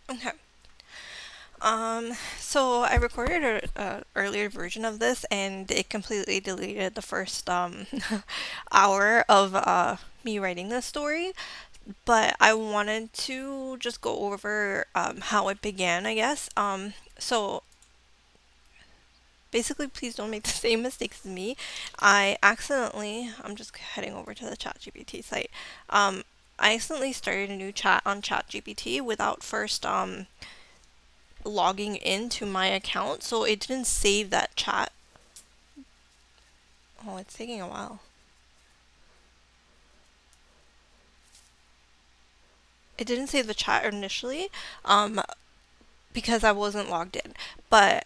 Okay. So I recorded a earlier version of this, and it completely deleted the first hour of me writing this story. But I wanted to just go over how it began, I guess. So basically, please don't make the same mistakes as me. I'm just heading over to the ChatGPT site. Um, I accidentally started a new chat on ChatGPT without first logging into my account, so it didn't save that chat. Oh, it's taking a while. It didn't save the chat initially, um, because I wasn't logged in. But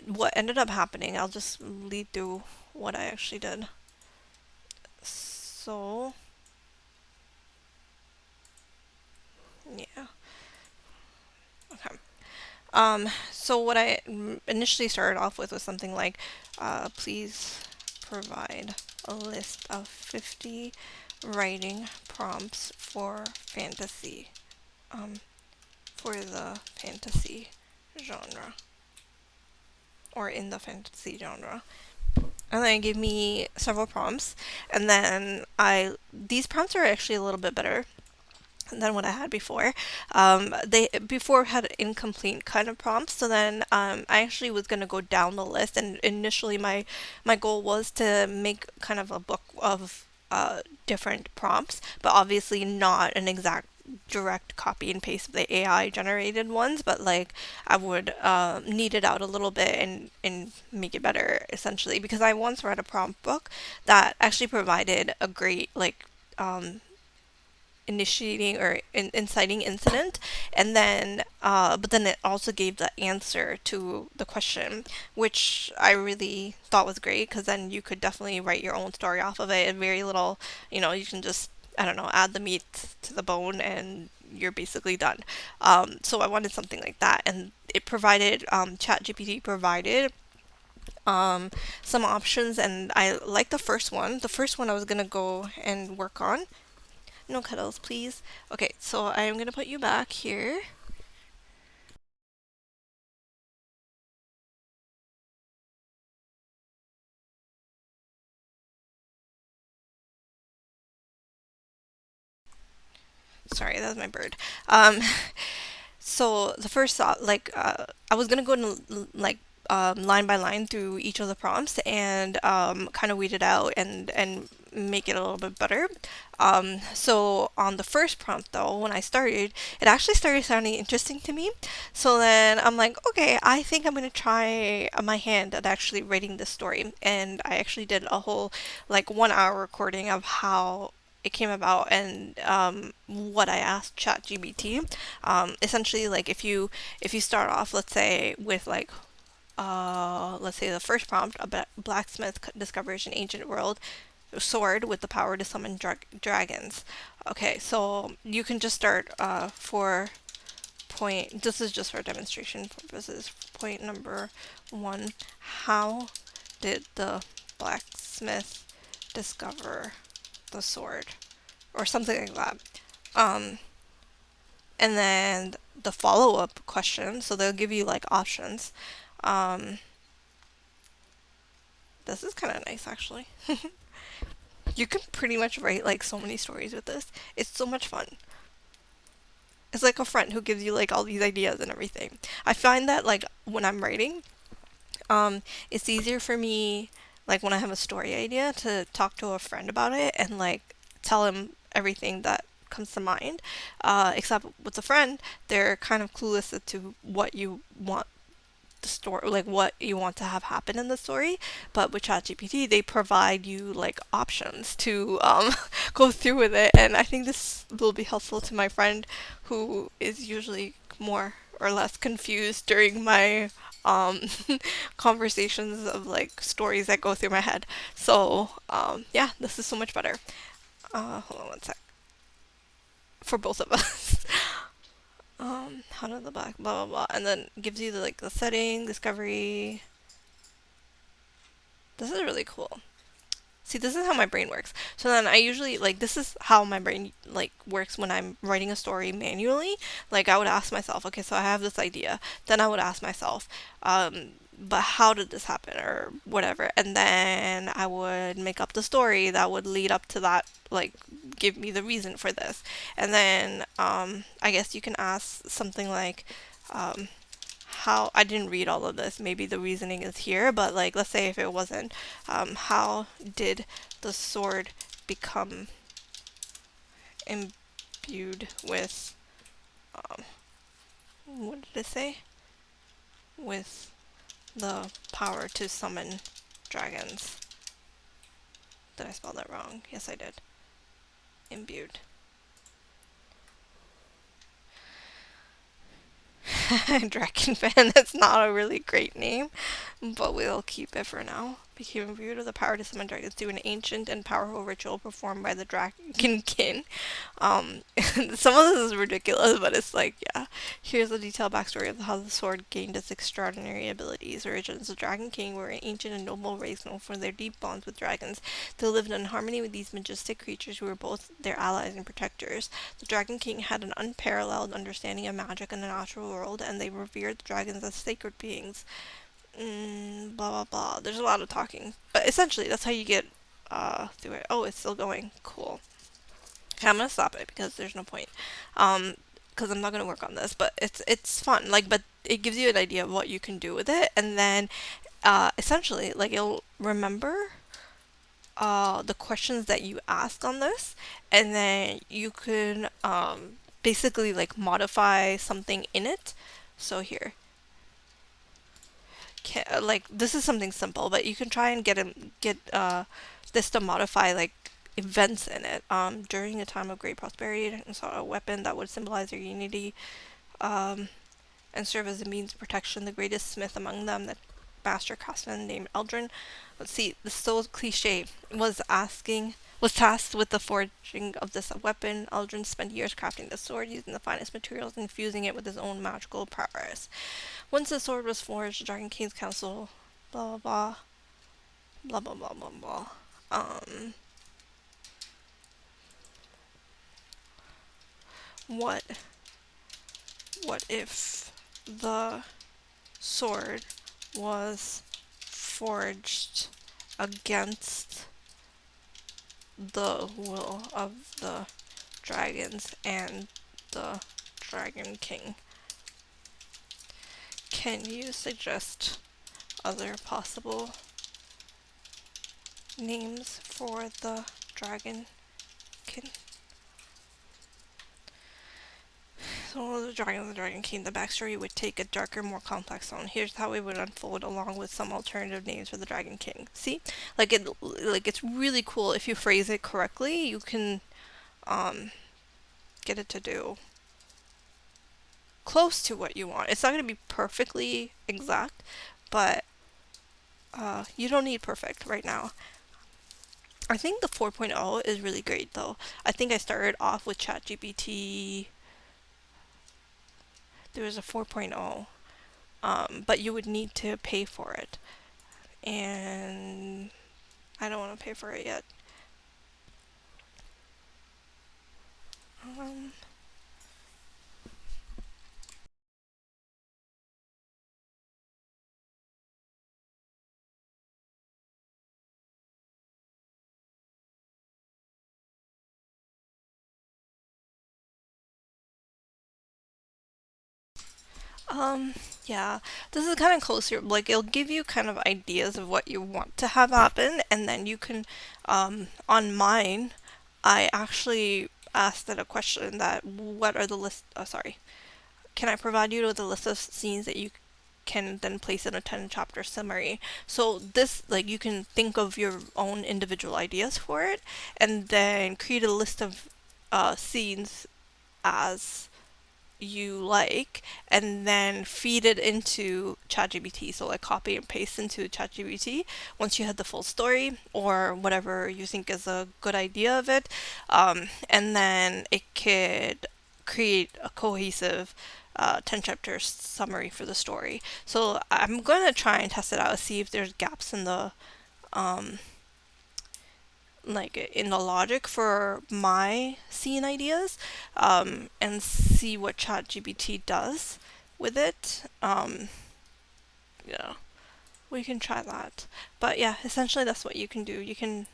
what ended up happening, I'll just lead through what I actually did. So, yeah. Okay. So what I initially started off with was something like, please provide a list of 50 writing prompts um, for the fantasy genre, or in the fantasy genre. And then it gave me several prompts, and then these prompts are actually a little bit better than what I had before. They before had incomplete kind of prompts, so then I actually was gonna go down the list, and initially my goal was to make kind of a book of different prompts, but obviously not an exact direct copy and paste of the AI generated ones, but like I would knead it out a little bit and make it better essentially, because I once read a prompt book that actually provided a great like initiating or inciting incident, and then but then it also gave the answer to the question, which I really thought was great, because then you could definitely write your own story off of it. And very little, you can just, I don't know, add the meat to the bone and you're basically done. So I wanted something like that, and it provided ChatGPT provided some options, and I like the first one. The first one I was gonna go and work on. No cuddles, please. Okay, so I am gonna put you back here. Sorry, that was my bird. Um, so the first thought, like, I was gonna go like line by line through each of the prompts and kind of weed it out and make it a little bit better. So on the first prompt though, when I started, it actually started sounding interesting to me. So then I'm like, okay, I think I'm gonna try my hand at actually writing this story, and I actually did a whole like 1 hour recording of how it came about and what I asked ChatGPT. Essentially, like if you start off, let's say with like let's say the first prompt, a blacksmith discovers an ancient world sword with the power to summon dragons. Okay, so you can just start for point. This is just for demonstration purposes. Point number one: how did the blacksmith discover the sword, or something like that. Um, and then the follow up question. So they'll give you like options. Um, this is kind of nice actually. You can pretty much write like so many stories with this. It's so much fun. It's like a friend who gives you like all these ideas and everything. I find that like when I'm writing, it's easier for me like when I have a story idea to talk to a friend about it and like tell him everything that comes to mind. Except with a friend, they're kind of clueless as to what you want the story, like what you want to have happen in the story. But with ChatGPT, they provide you like options to go through with it, and I think this will be helpful to my friend who is usually more or less confused during my um conversations of like stories that go through my head. So yeah, this is so much better. Hold on one sec. For both of us. How to the back, blah blah blah, and then gives you the like the setting, discovery. This is really cool. See, this is how my brain works. So then I usually like this is how my brain like works when I'm writing a story manually. Like I would ask myself, okay, so I have this idea. Then I would ask myself, but how did this happen or whatever? And then I would make up the story that would lead up to that, like give me the reason for this. And then I guess you can ask something like, um, how I didn't read all of this. Maybe the reasoning is here, but like let's say if it wasn't, how did the sword become imbued with um, what did it say? With the power to summon dragons. Did I spell that wrong? Yes, I did. Imbued. Dragon fan, that's not a really great name, but we'll keep it for now. Became imbued with the power to summon dragons through an ancient and powerful ritual performed by the Dragon King. Some of this is ridiculous, but it's like, yeah. Here's a detailed backstory of how the sword gained its extraordinary abilities. Origins: the Dragon King were an ancient and noble race known for their deep bonds with dragons. They lived in harmony with these majestic creatures who were both their allies and protectors. The Dragon King had an unparalleled understanding of magic and the natural world, and they revered the dragons as sacred beings. Blah blah blah. There's a lot of talking, but essentially that's how you get through it. Oh, it's still going. Cool. Okay, I'm gonna stop it because there's no point. Um, because I'm not gonna work on this, but it's fun. Like, but it gives you an idea of what you can do with it, and then essentially, like you'll remember the questions that you ask on this, and then you can basically like modify something in it. So here, like this is something simple, but you can try and get this to modify like events in it. During a time of great prosperity, and saw a weapon that would symbolize their unity, um, and serve as a means of protection. The greatest smith among them, the master craftsman named Eldrin. Let's see, this is so cliche. Was tasked with the forging of this weapon. Eldrin spent years crafting the sword using the finest materials and infusing it with his own magical powers. Once the sword was forged, the Dragon King's council, blah blah blah, blah blah blah blah blah. Um, what what if the sword was forged against the will of the dragons and the Dragon King? Can you suggest other possible names for the Dragon King? So the Dragon, the Dragon King, the backstory would take a darker, more complex tone. Here's how it would unfold, along with some alternative names for the Dragon King. See, like it's really cool if you phrase it correctly. You can um, get it to do close to what you want. It's not going to be perfectly exact, but you don't need perfect right now. I think the 4.0 is really great though. I think I started off with ChatGPT. There was a 4.0, but you would need to pay for it. And I don't want to pay for it yet. Um, Um, yeah, this is kind of closer. Like, it'll give you kind of ideas of what you want to have happen, and then you can, on mine, I actually asked it a question that, what are the list, sorry, can I provide you with a list of scenes that you can then place in a 10 chapter summary? So this, like, you can think of your own individual ideas for it, and then create a list of scenes as you like, and then feed it into ChatGPT. So like copy and paste into ChatGPT once you have the full story or whatever you think is a good idea of it, and then it could create a cohesive 10 chapter summary for the story. So I'm going to try and test it out, see if there's gaps um, like in the logic for my scene ideas, and see what ChatGPT does with it. Yeah, we can try that. But yeah, essentially that's what you can do. You can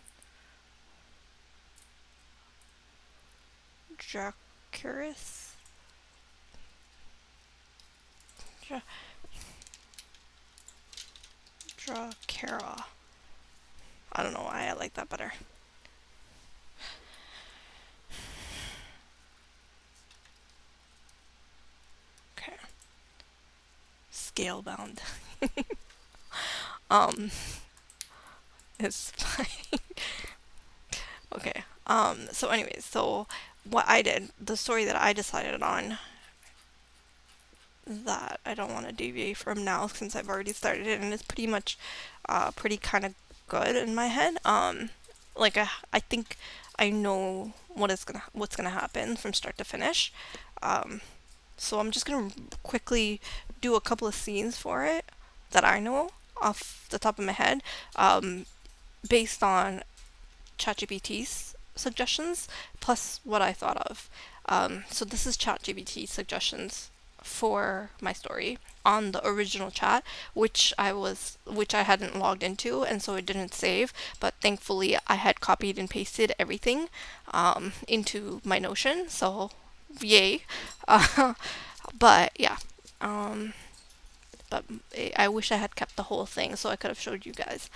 Dracarys, Dra- Dracara. I don't know why I like that better. Okay, Scalebound. um, it's fine. Okay. So anyways, so what I did, the story that I decided on that I don't want to deviate from now since I've already started it and it's pretty much pretty kind of good in my head. Like I think I know what's gonna happen from start to finish. Um, so I'm just gonna quickly do a couple of scenes for it that I know off the top of my head, um, based on ChatGPT's suggestions plus what I thought of. So this is ChatGPT suggestions for my story on the original chat, which I hadn't logged into, and so it didn't save. But thankfully, I had copied and pasted everything into my Notion. So, yay! Uh, but yeah. Um, but I wish I had kept the whole thing so I could have showed you guys,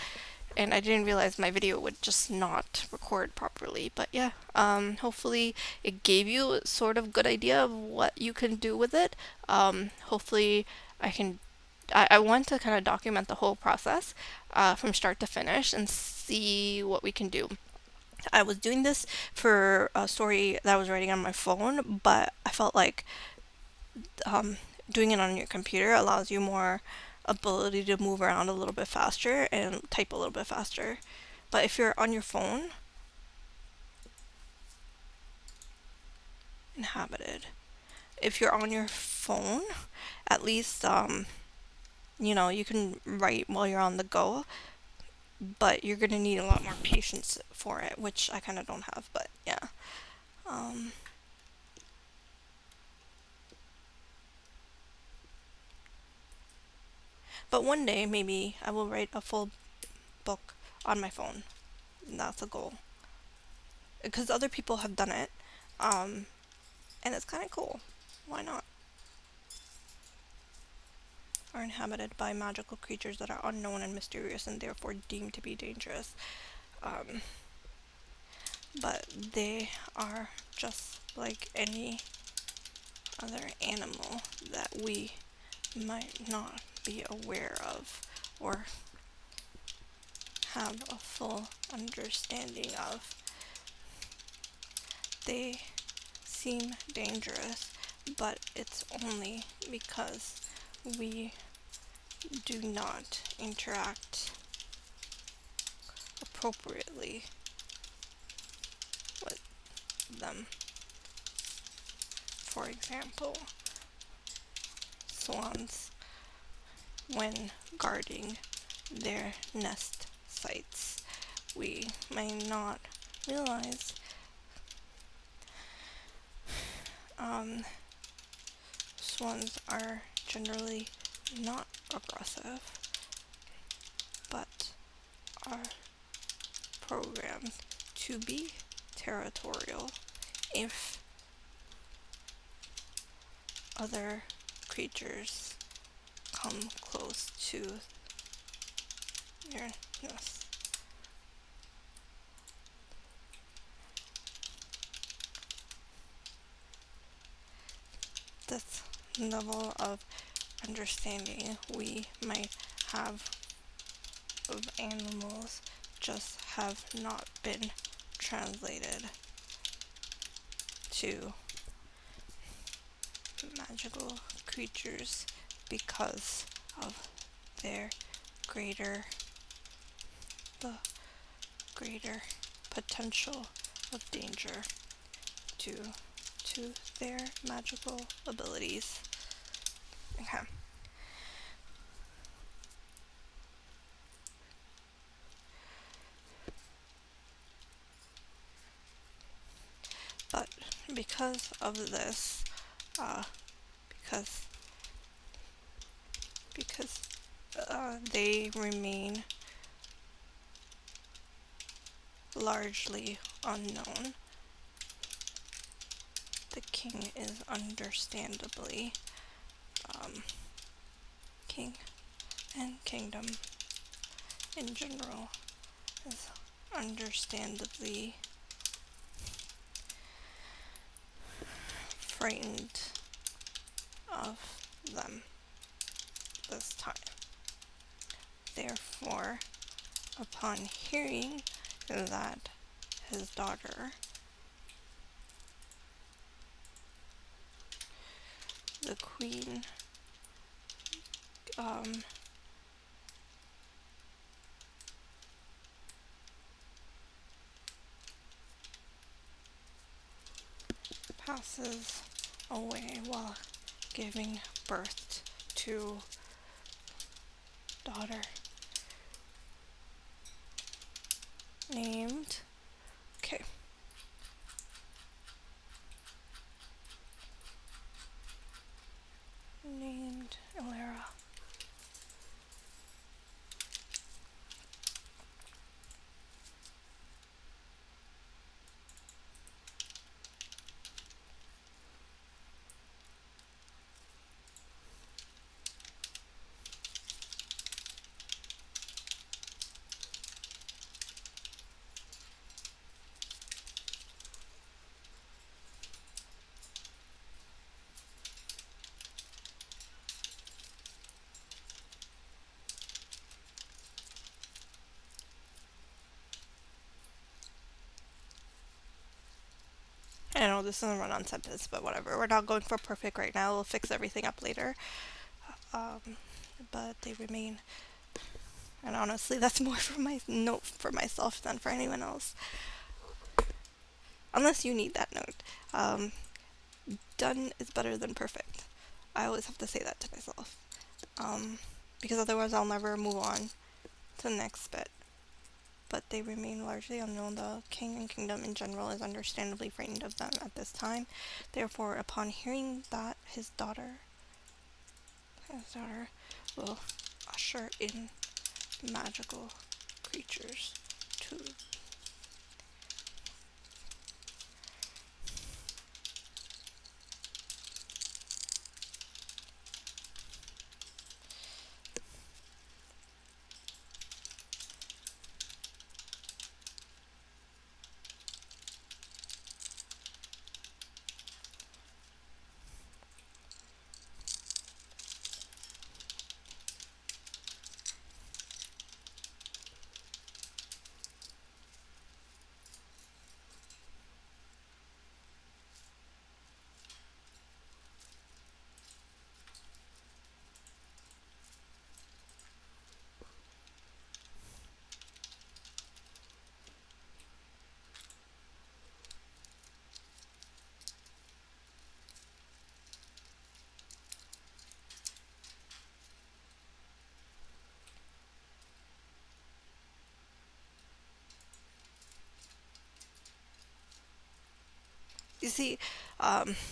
and I didn't realize my video would just not record properly. But yeah, hopefully it gave you sort of good idea of what you can do with it. Hopefully I can. I want to kind of document the whole process from start to finish and see what we can do. I was doing this for a story that I was writing on my phone, but I felt like um, doing it on your computer allows you more ability to move around a little bit faster and type a little bit faster. But if you're on your phone, inhabited. If you're on your phone, at least you can write while you're on the go, but you're gonna need a lot more patience for it, which I kind of don't have. But yeah, um, but one day maybe I will write a full book on my phone. That's a goal because other people have done it, um, and it's kind of cool. Why not? Are inhabited by magical creatures that are unknown and mysterious and therefore deemed to be dangerous. Um, but they are just like any other animal that we might not be aware of or have a full understanding of. They seem dangerous, but it's only because we do not interact appropriately with them. For example, swans, when guarding their nest sites, we may not realize um, swans are generally not aggressive, but are programmed to be territorial if other creatures come close to their nest. This level of understanding we might have of animals just have not been translated to magical creatures because of their greater the greater potential of danger due to their magical abilities. Okay. because of this, uh, because because they remain largely unknown, the king is understandably king and kingdom in general is understandably frightened of them this time. Therefore, upon hearing that his daughter, the queen, um, passes away while giving birth to daughter named, okay, named Elara. I know this is a run-on sentence, but whatever. We're not going for perfect right now. We'll fix everything up later. Um, but they remain. And honestly, that's more for my note for myself than for anyone else. Unless you need that note. Um, Done is better than perfect. I always have to say that to myself. Um, because otherwise I'll never move on to the next bit. But they remain largely unknown. The king and kingdom in general is understandably frightened of them at this time. Therefore, upon hearing that his daughter will usher in magical creatures to you see,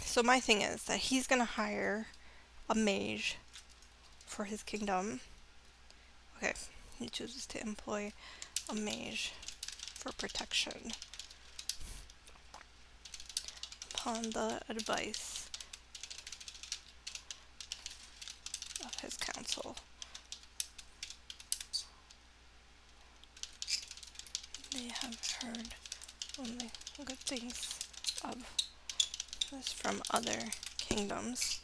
so my thing is that he's gonna hire a mage for his kingdom. Okay, he chooses to employ a mage for protection upon the advice of his council. They have heard only good things of this from other kingdoms.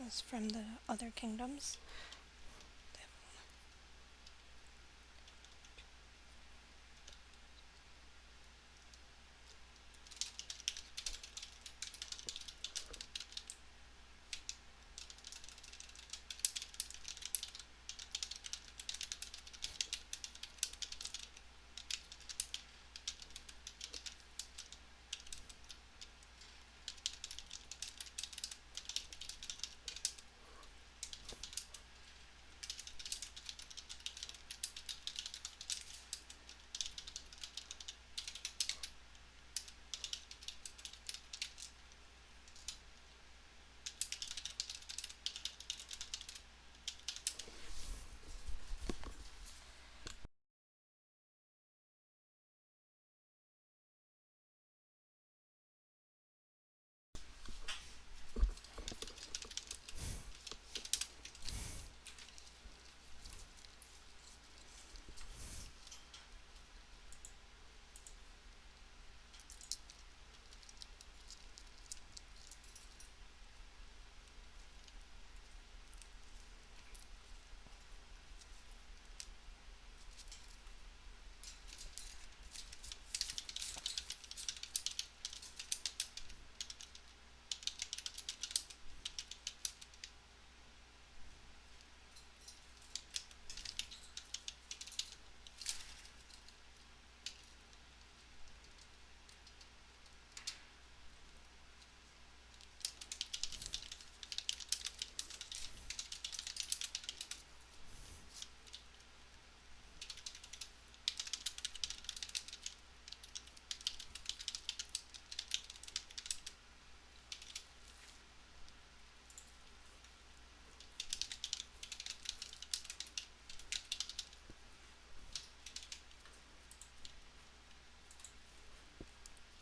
is from the other kingdoms.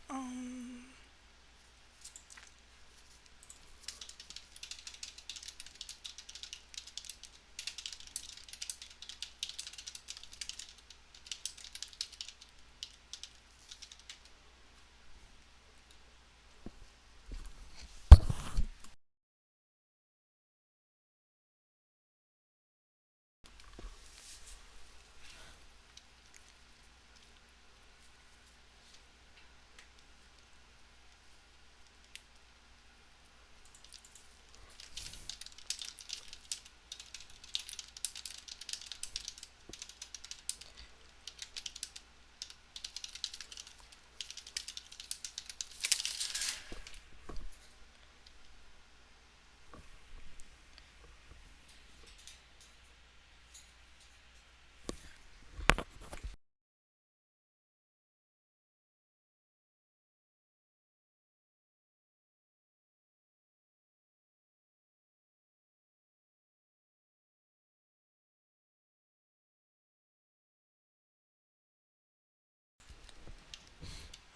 Um,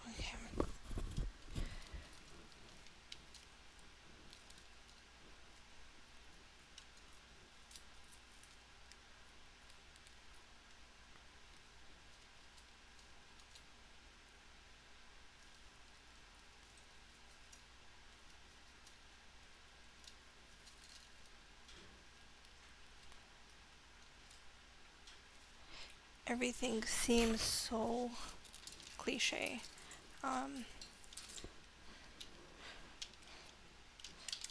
okay. Everything seems so cliche. Um,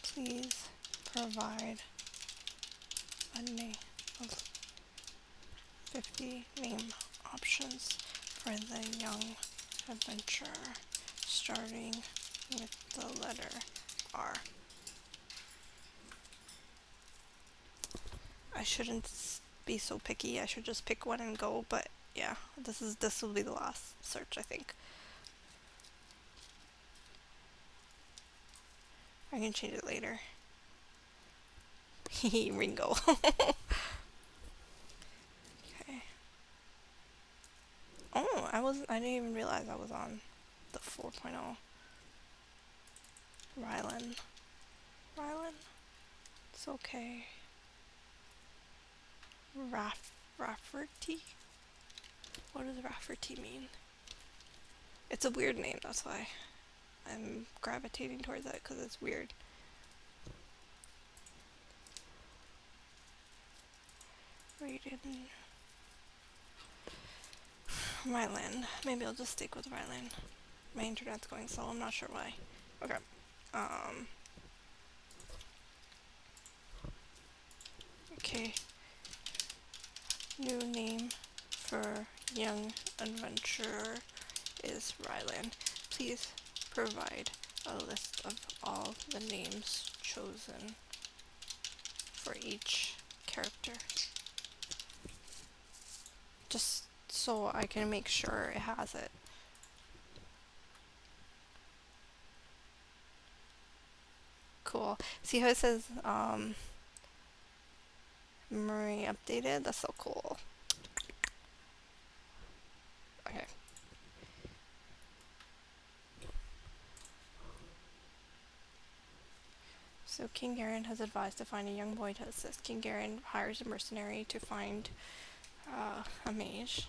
Please provide a name of 50 name options for the young adventurer, starting with the letter R. I shouldn't be so picky. I should just pick one and go. But yeah, this will be the last search, I think. I can change it later. Ringo. Okay. Oh, I didn't even realize I was on the 4.0. Rylan. Rylan? It's okay. Rafferty? What does Rafferty mean? It's a weird name, that's why I'm gravitating towards that, because it's weird. Raiden. Ryland. Maybe I'll just stick with Ryland. My internet's going slow, I'm not sure why. Okay. Um. Okay. New name for young adventurer is Ryland. Please provide a list of all the names chosen for each character. Just so I can make sure it has it. Cool. See how it says memory updated? That's so cool. Okay. So King Garen has advised to find a young boy to assist. King Garen hires a mercenary to find a mage.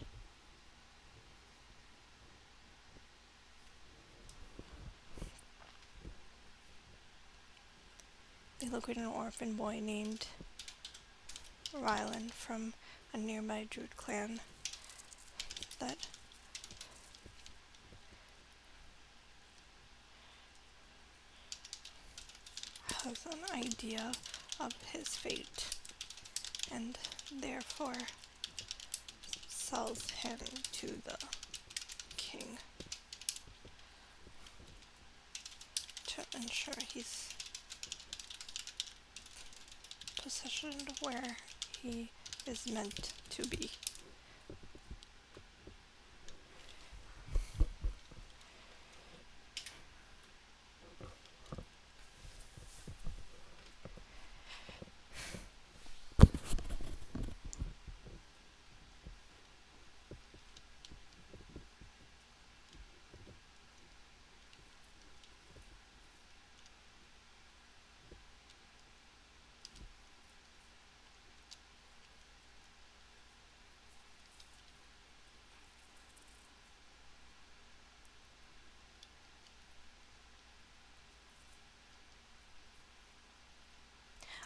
They locate an orphan boy named Ryland from a nearby Druid clan that has an idea of his fate and therefore sells him to the king to ensure he's positioned where he is meant to be.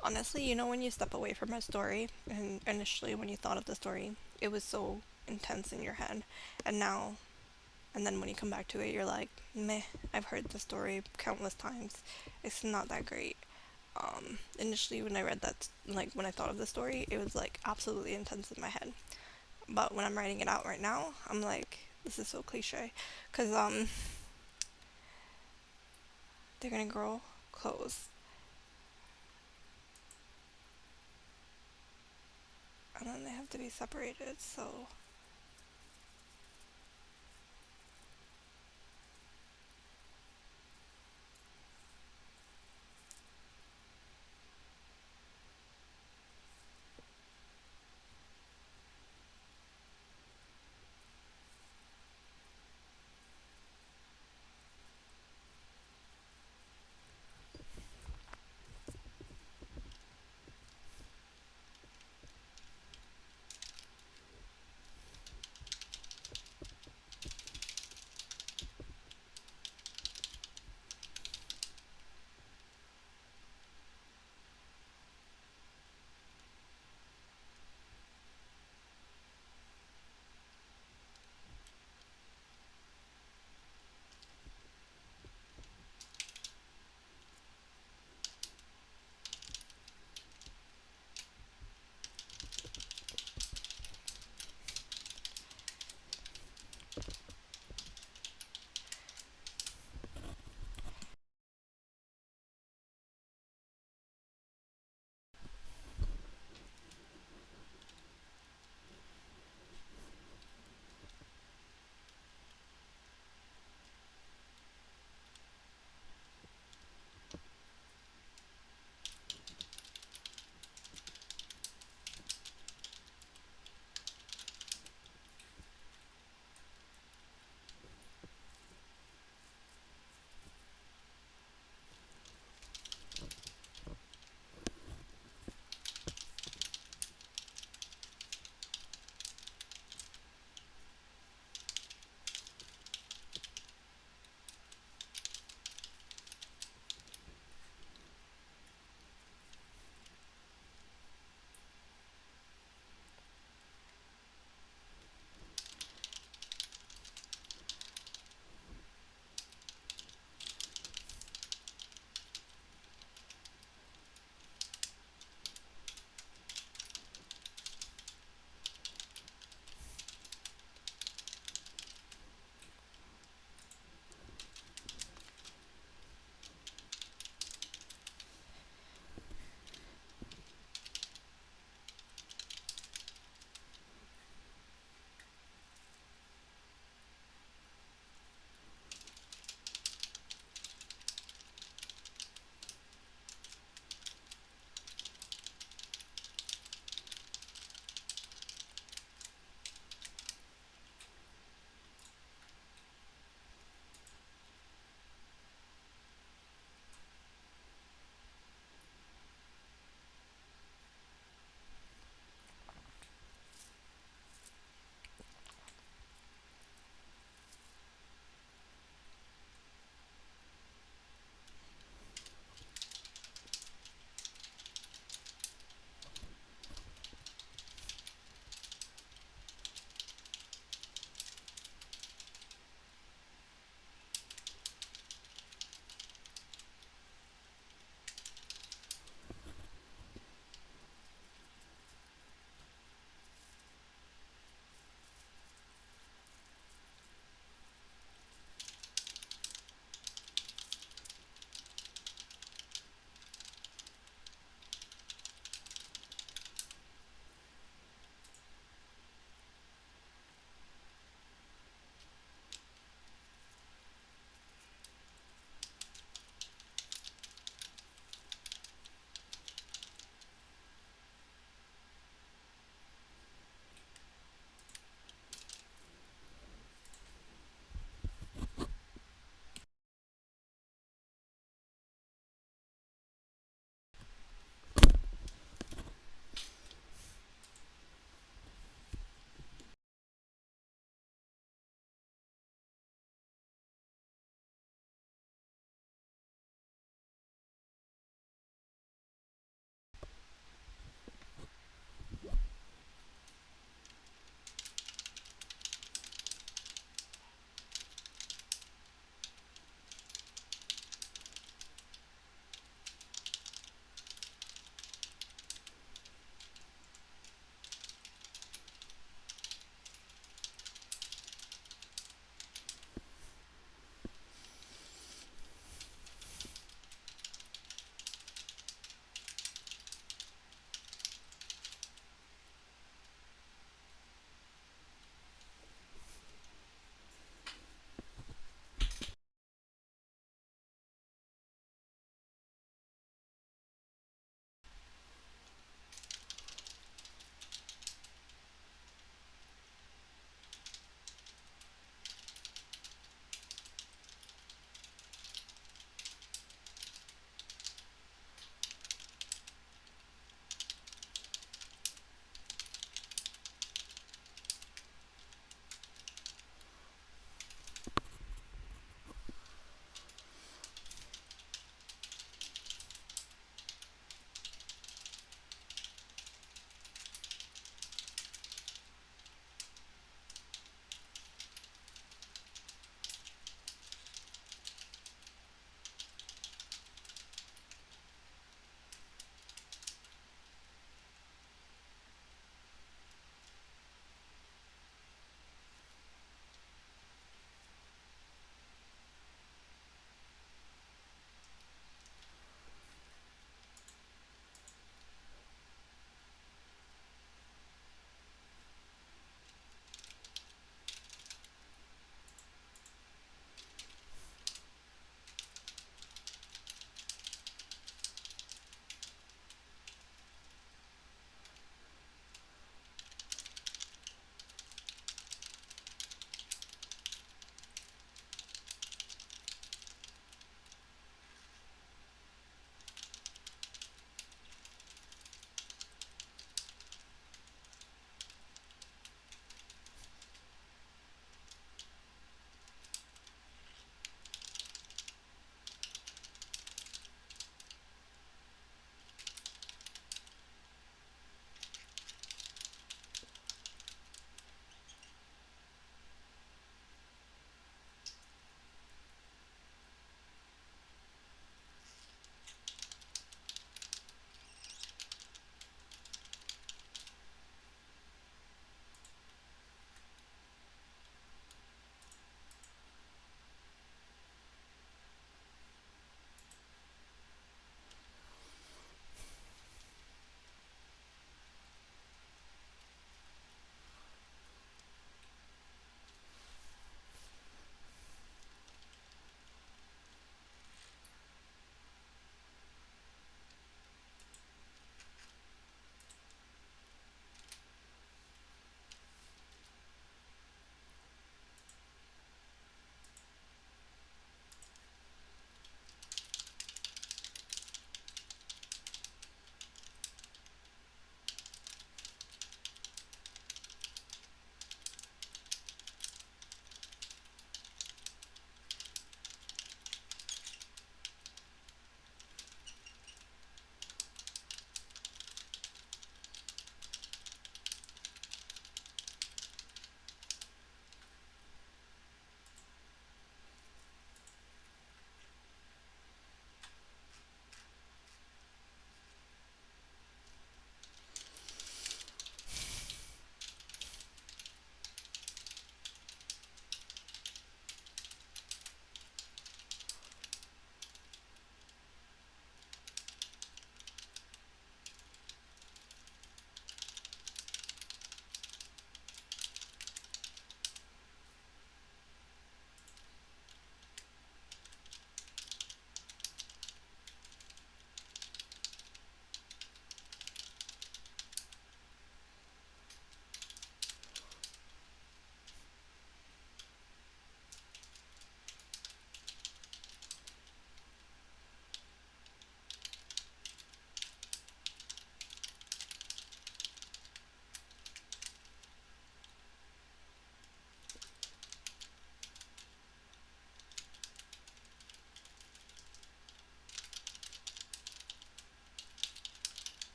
Honestly, you know when you step away from a story and initially when you thought of the story, it was so intense in your head, and now and then when you come back to it, you're like, meh, I've heard the story countless times. It's not that great. Initially when I read that, like when I thought of the story, it was like absolutely intense in my head. But when I'm writing it out right now, I'm like, this is so cliche, cause they're gonna grow close, and then they have to be separated. So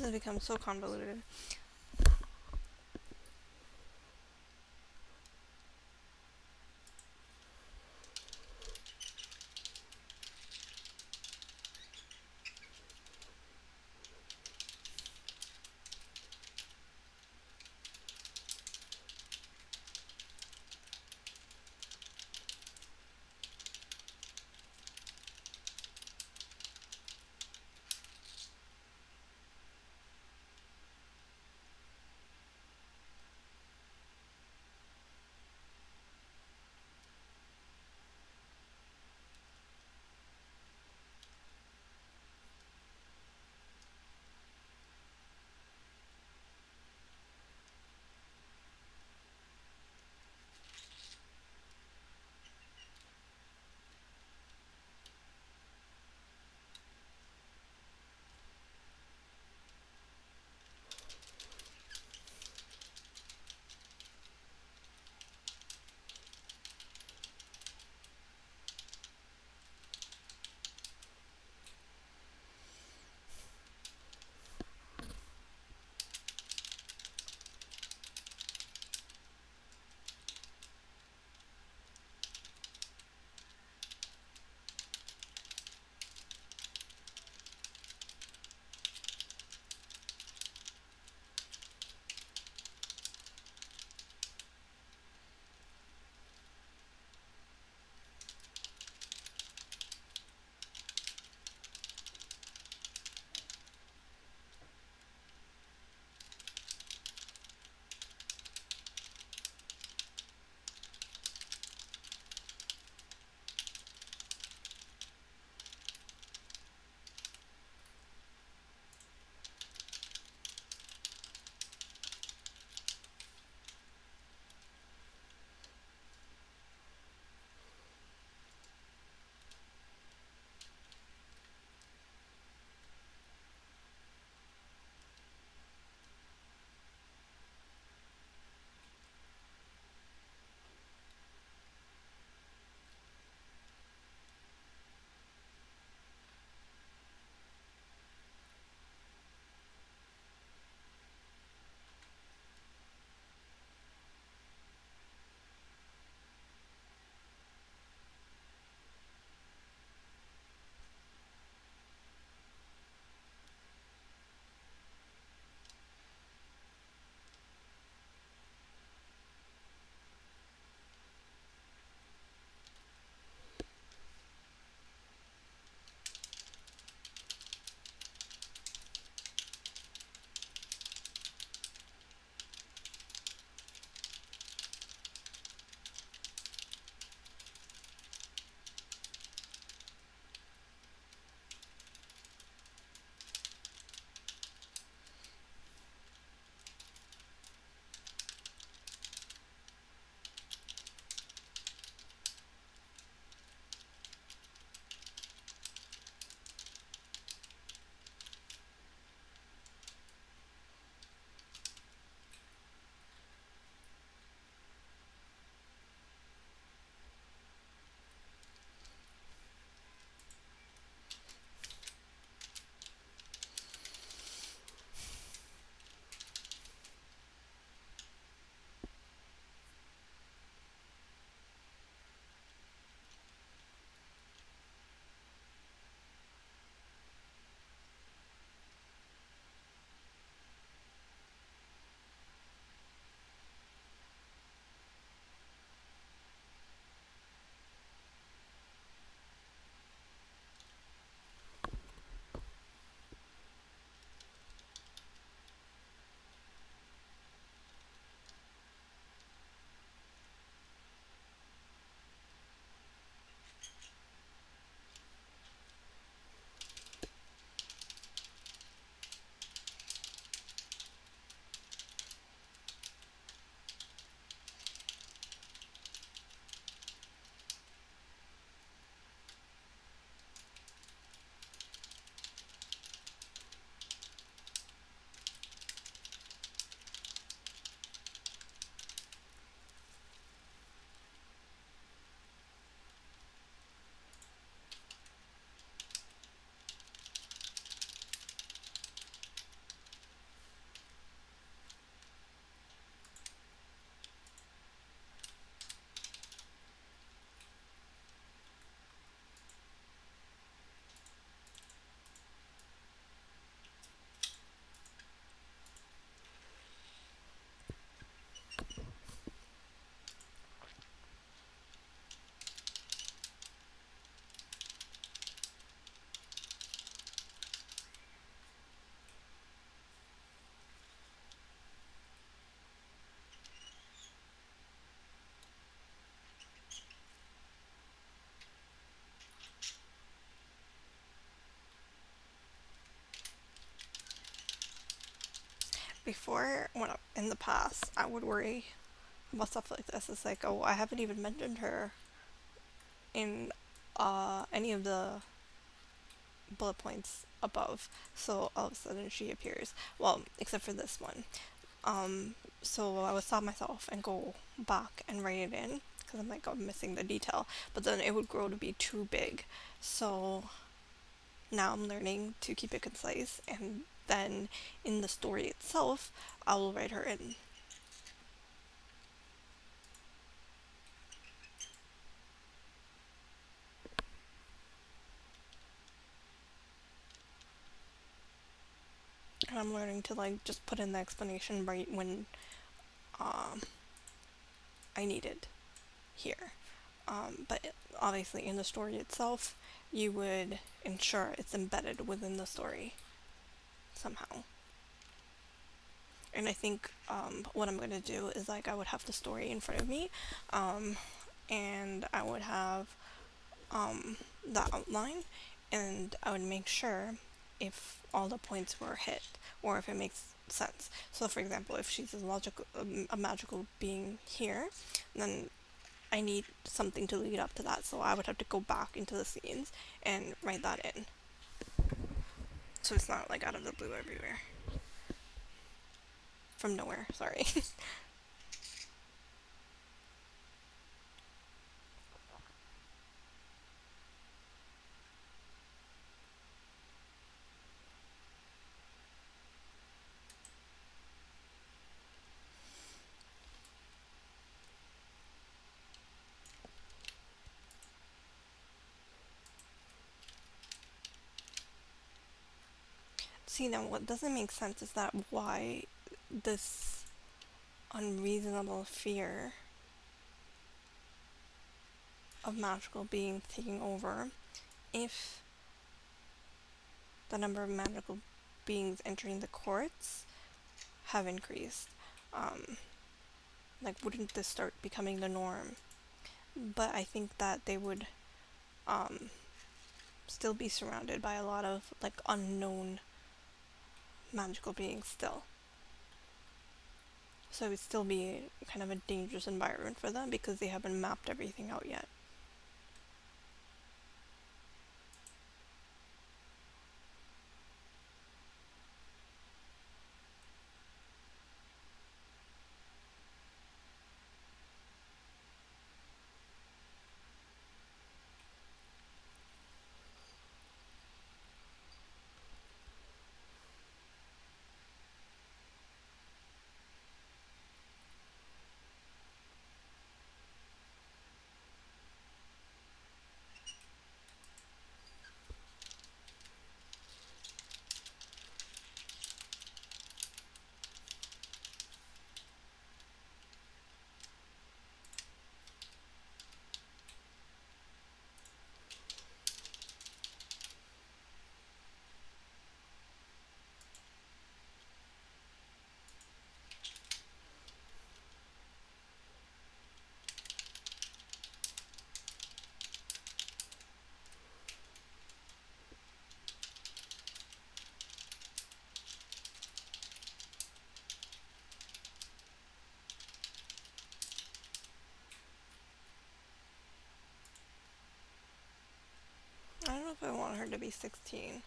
has become so convoluted. Before, in the past, I would worry about stuff like this. It's like, oh, I haven't even mentioned her in any of the bullet points above. So all of a sudden she appears. Well, except for this one. So I would stop myself and go back and write it in because I'm like, I'm missing the detail. But then it would grow to be too big. So now I'm learning to keep it concise, and then in the story itself, I will write her in. And I'm learning to like just put in the explanation right when um, I need it here. But obviously, in the story itself, you would ensure it's embedded within the story somehow. And I think what I'm going to do is like I would have the story in front of me, um, and I would have the outline, and I would make sure if all the points were hit or if it makes sense. So, for example, if she's a magical being here, then I need something to lead up to that. So I would have to go back into the scenes and write that in. So it's not like out of the blue everywhere. From nowhere, sorry. See, now what doesn't make sense is that why this unreasonable fear of magical beings taking over if the number of magical beings entering the courts have increased. Um, like, wouldn't this start becoming the norm? But I think that they would um, still be surrounded by a lot of like unknown magical beings still. So it would still be kind of a dangerous environment for them because they haven't mapped everything out yet. I don't know if I want her to be 16.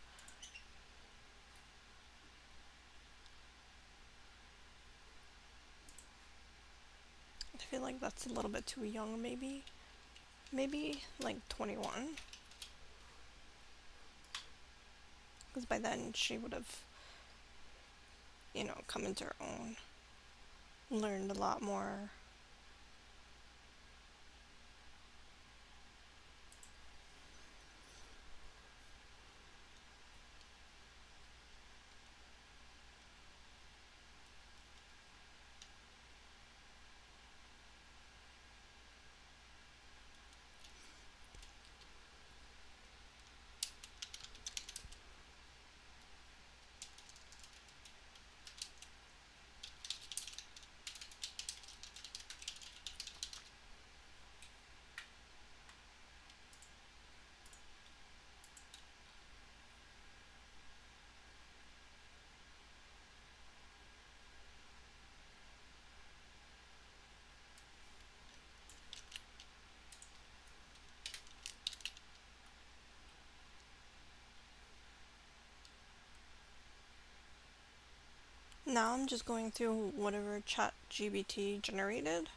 I feel like that's a little bit too young, maybe. Maybe like 21. Because by then she would have, come into her own, learned a lot more. Now I'm just going through whatever ChatGPT generated.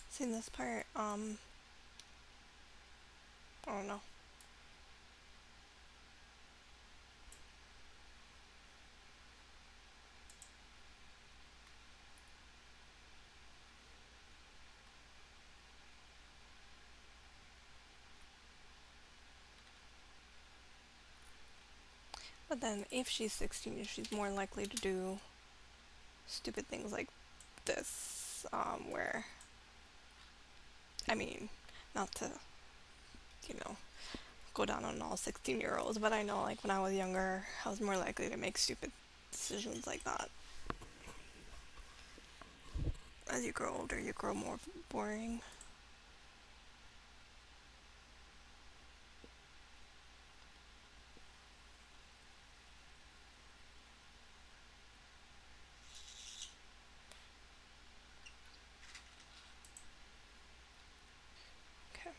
See this part, I don't know. But then if she's 16, she's more likely to do stupid things like this, where, I mean, not to, you know, go down on all 16-year-olds, but I know like when I was younger, I was more likely to make stupid decisions like that. As you grow older, you grow more boring. Okay.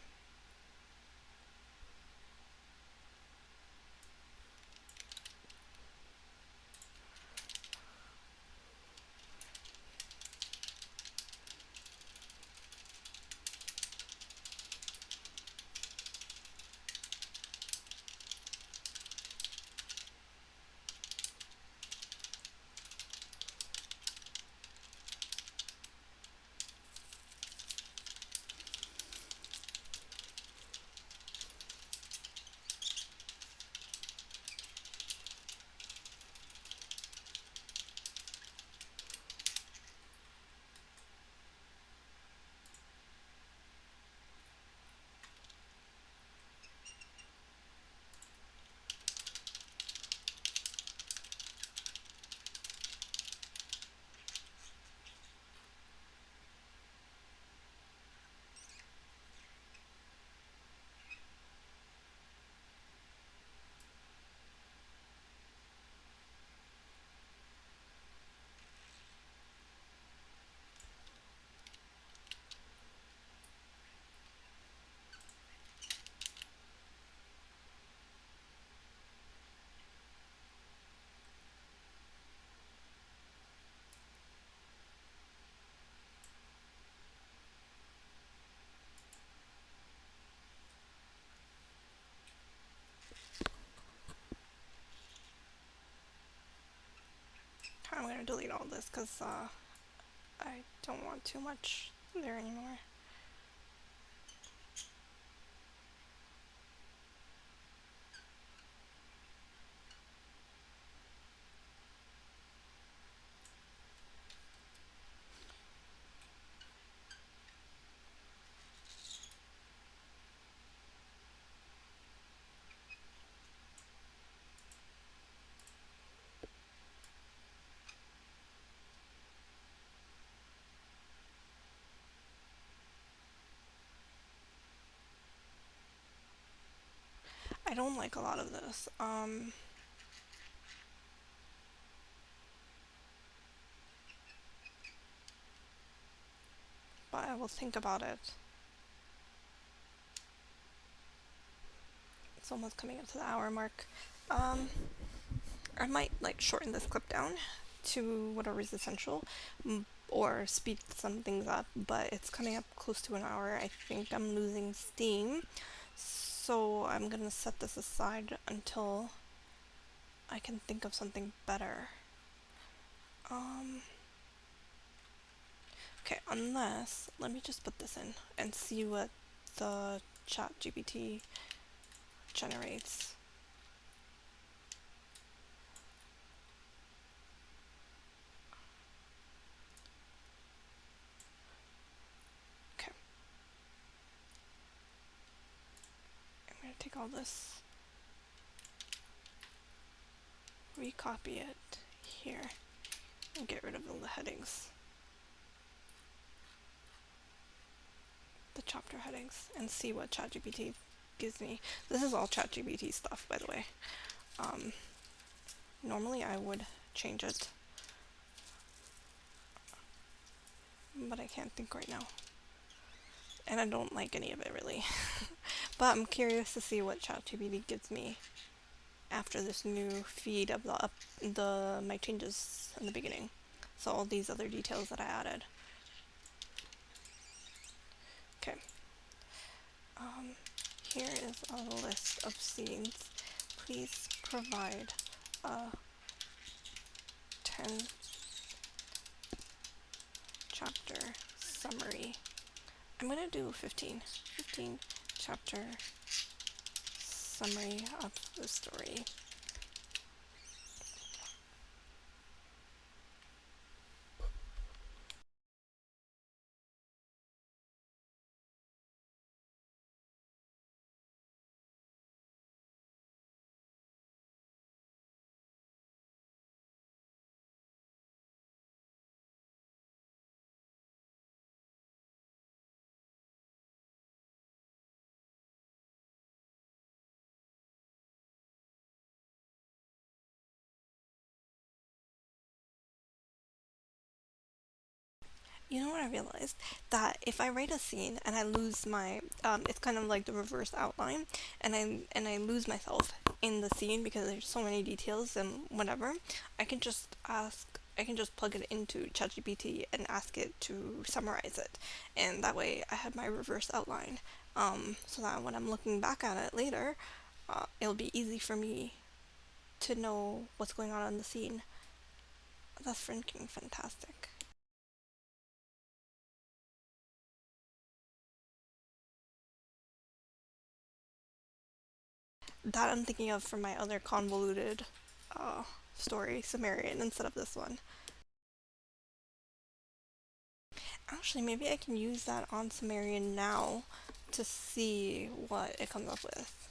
I'm gonna delete all this because I don't want too much there anymore. I don't like a lot of this. But I will think about it. It's almost coming up to the hour mark. Um, I might like shorten this clip down to whatever is essential, or speed some things up. But it's coming up close to an hour. I think I'm losing steam, so I'm gonna set this aside until I can think of something better. Um, okay, unless let me just put this in and see what the chat GPT generates. Okay. take all this, recopy it here, and get rid of all the headings, the chapter headings, and see what ChatGPT gives me. This is all ChatGPT stuff, by the way. Normally I would change it, but I can't think right now. And I don't like any of it really. But I'm curious to see what ChatGPT gives me after this new feed of the my changes in the beginning. So all these other details that I added. Okay. Here is a list of scenes. Please provide a 10 chapter summary. I'm gonna do 15 chapter summary of the story. You know what I realized? That if I write a scene and I lose my, it's kind of like the reverse outline, and I lose myself in the scene because there's so many details and whatever, I can just plug it into ChatGPT and ask it to summarize it, and that way I had my reverse outline, so that when I'm looking back at it later, it'll be easy for me to know what's going on in the scene. That's freaking fantastic. That I'm thinking of for my other convoluted uh, story, Sumerian, instead of this one. Actually, maybe I can use that on Sumerian now to see what it comes up with.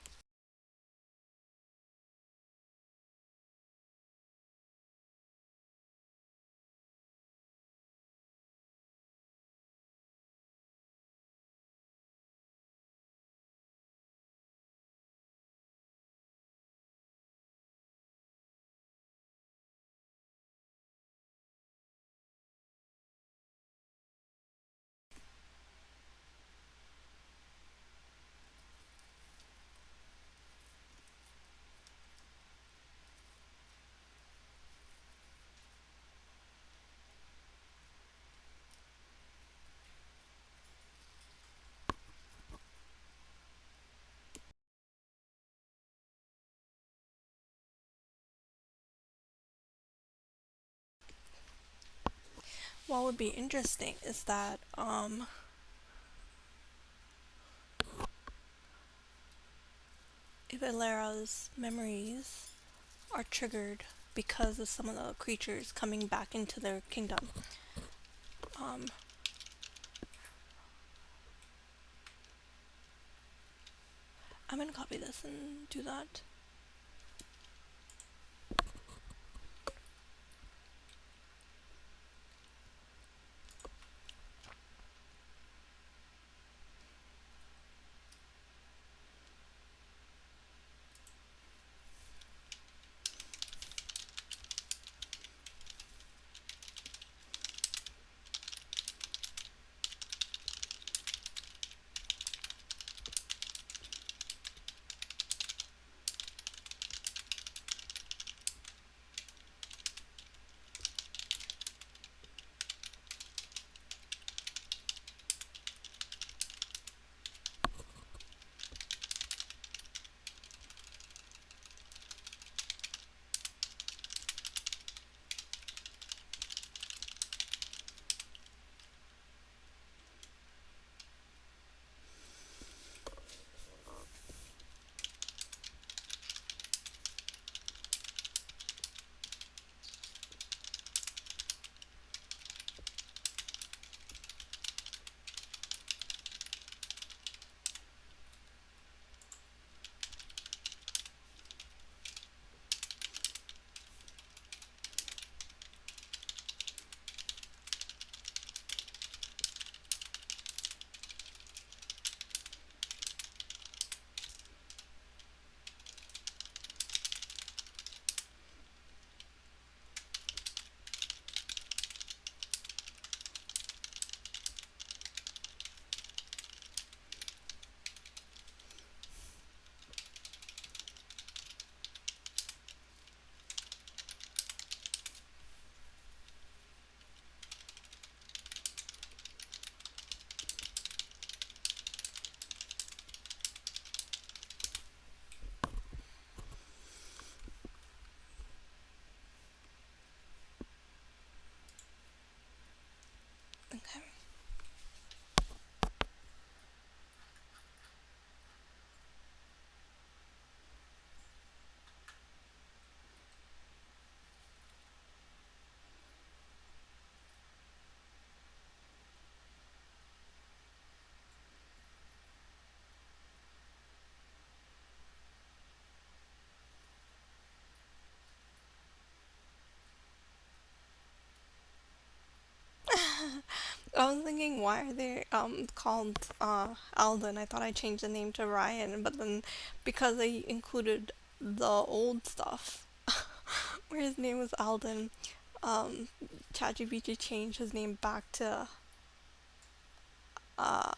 What would be interesting is that if Ilera's memories are triggered because of some of the creatures coming back into their kingdom. Um, I'm gonna copy this and do that. I was thinking, why are they called Alden? I thought I changed the name to Ryan, but then because they included the old stuff where his name was Alden, um, ChatGPT changed his name back to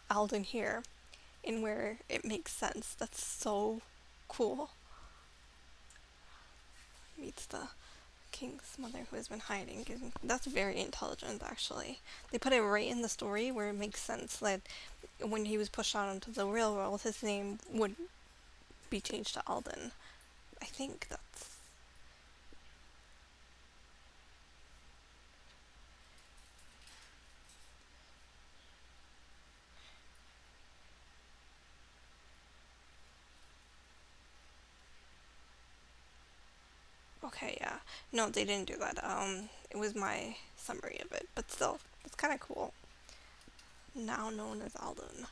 Alden here, in where it makes sense. That's so cool. Meets the king's mother who has been hiding. That's very intelligent, actually. They put it right in the story where it makes sense that when he was pushed out onto the real world, his name would be changed to Alden. I think that's okay. Yeah, no, they didn't do that. It was my summary of it, but still, it's kind of cool. Now known as Alden.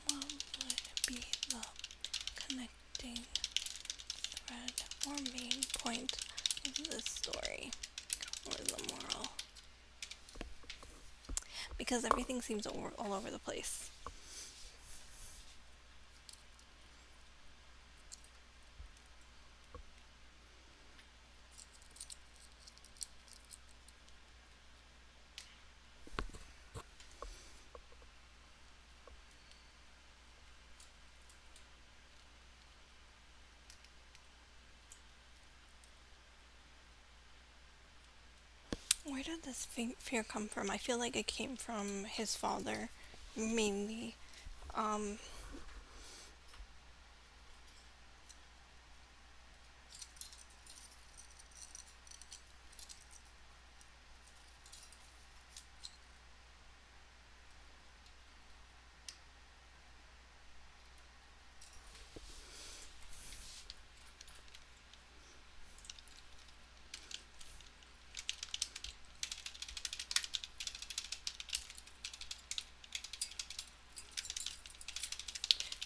What would be the connecting thread or main point of this story? What is the moral? Because everything seems all over the place. Where did this fear come from? I feel like it came from his father, mainly. Um,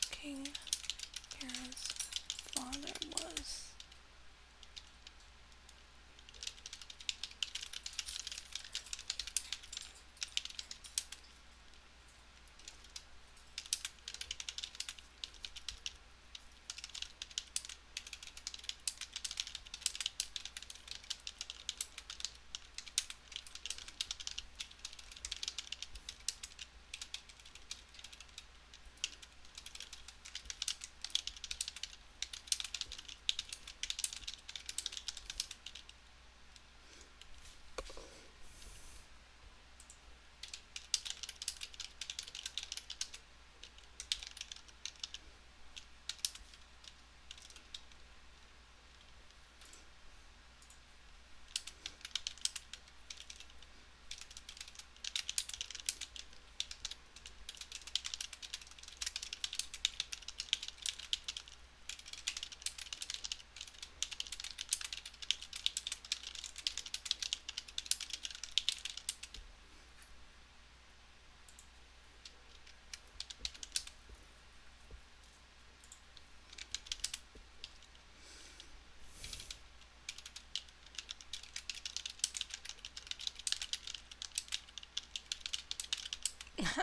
King Kara's father was.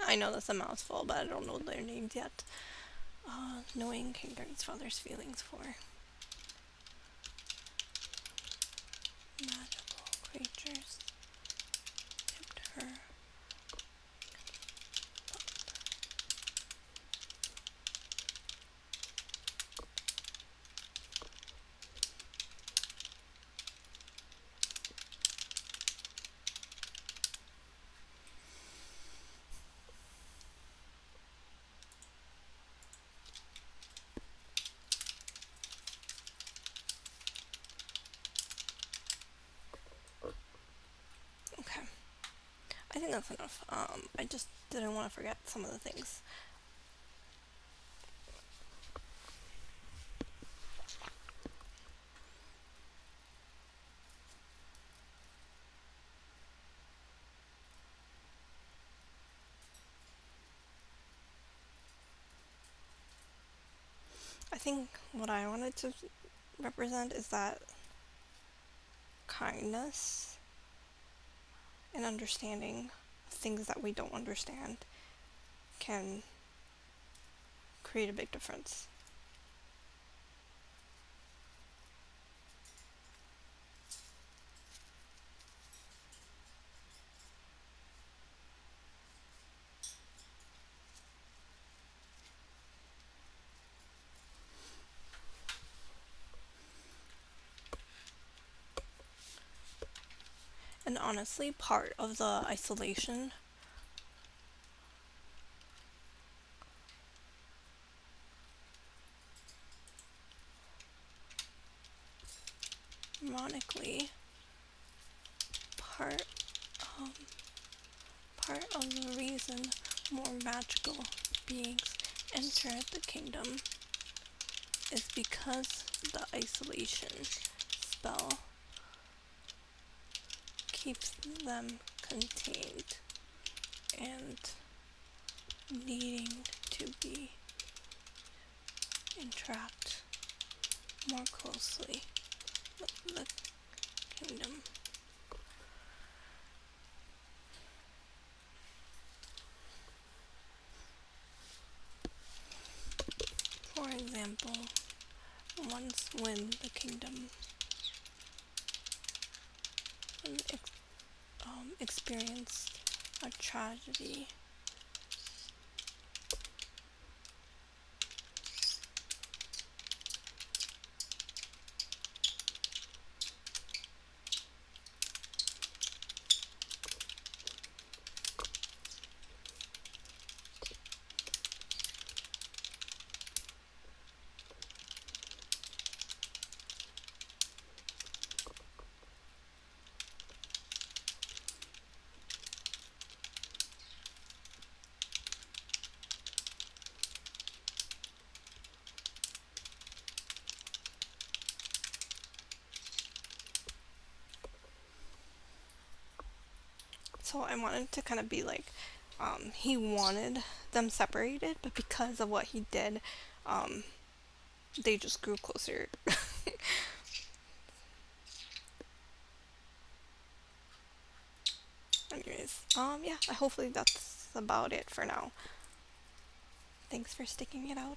I know that's a mouthful, but I don't know their names yet. Knowing King Kara's father's feelings for magical creatures tipped her. Okay, I think think that's enough. I just didn't want to forget some of the things. I think what I wanted to represent is that kindness and understanding things that we don't understand can create a big difference. And honestly, part of the isolation, ironically, part um, part of the reason more magical beings enter the kingdom is because the isolation spell keeps them contained and needing to be interact more closely with the kingdom. For example, once when the kingdom experienced a tragedy, so I wanted to kind of be like, he wanted them separated, but because of what he did, um, they just grew closer. Anyways, yeah, hopefully that's about it for now. Thanks for sticking it out.